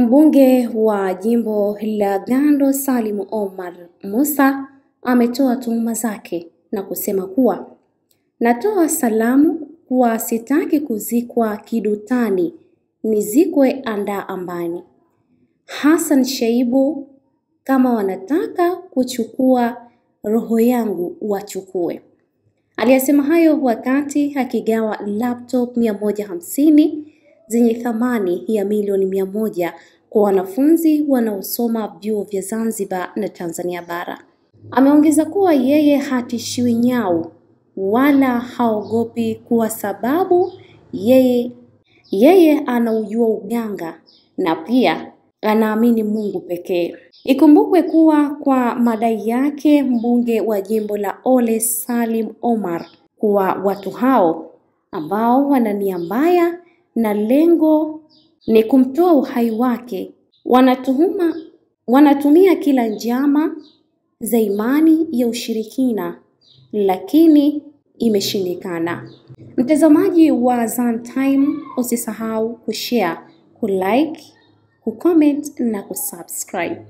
Mbunge wa jimbo la Gando Salim Omar Musa ametoa tuhuma zake na kusema kuwa natoa salamu kuwa sitaki kuzikwa kidutani, nizikwe Andaa Ambani. Hassan Shaibu, kama wanataka kuchukua roho yangu wachukue. Aliyasema hayo wakati akigawa laptop 150 zenye thamani ya milioni 100 kwa wanafunzi wanaosoma vyuo vya Zanzibar na Tanzania bara. Ameongeza kuwa yeye hatishiwi nyau wala haogopi kwa sababu yeye anaujua uganga na pia anaamini Mungu pekee. Ikumbukwe kuwa kwa madai yake mbunge wa jimbo la Ole Salim Omar kuwa watu hao ambao wana nia mbaya na lengo ni kumtoa uhai wake wanatumia kila njama za imani ya ushirikina, lakini imeshindikana. Mtazamaji wa Zantime, usisahau kushare, kulike, kucomment na kusubscribe.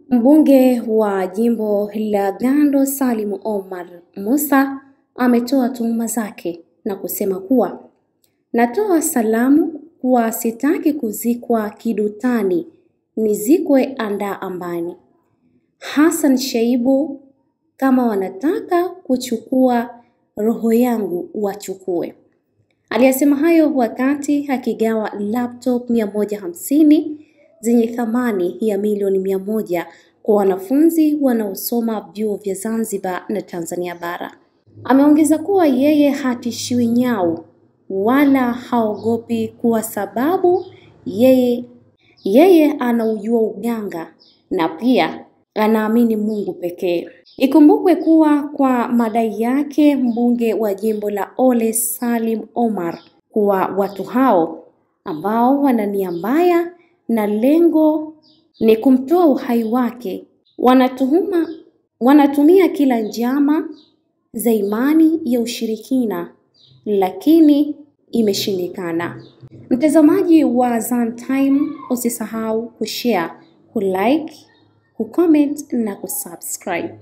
Mbunge wa jimbo la Gando Salim Omar Musa ametoa tuhuma zake na kusema kuwa natoa salamu kuwa sitaki kuzikwa kidutani, nizikwe Andaa Ambani. Hassan Shaibu, kama wanataka kuchukua roho yangu wachukue. Aliyasema hayo wakati akigawa laptop 150 zenye thamani ya milioni 100 kwa wanafunzi wanaosoma vyuo vya Zanzibar na Tanzania bara. Ameongeza kuwa yeye hatishiwi nyau wala haogopi kwa sababu yeye anaujua uganga na pia anaamini Mungu pekee. Ikumbukwe kuwa kwa madai yake mbunge wa jimbo la Ole Salim Omar kuwa watu hao ambao wana nia mbaya na lengo ni kumtoa uhai wake wanatumia kila njama za imani ya ushirikina, lakini imeshindikana. Mtazamaji wa Zantime, usisahau kushare, kulike, kucomment na kusubscribe.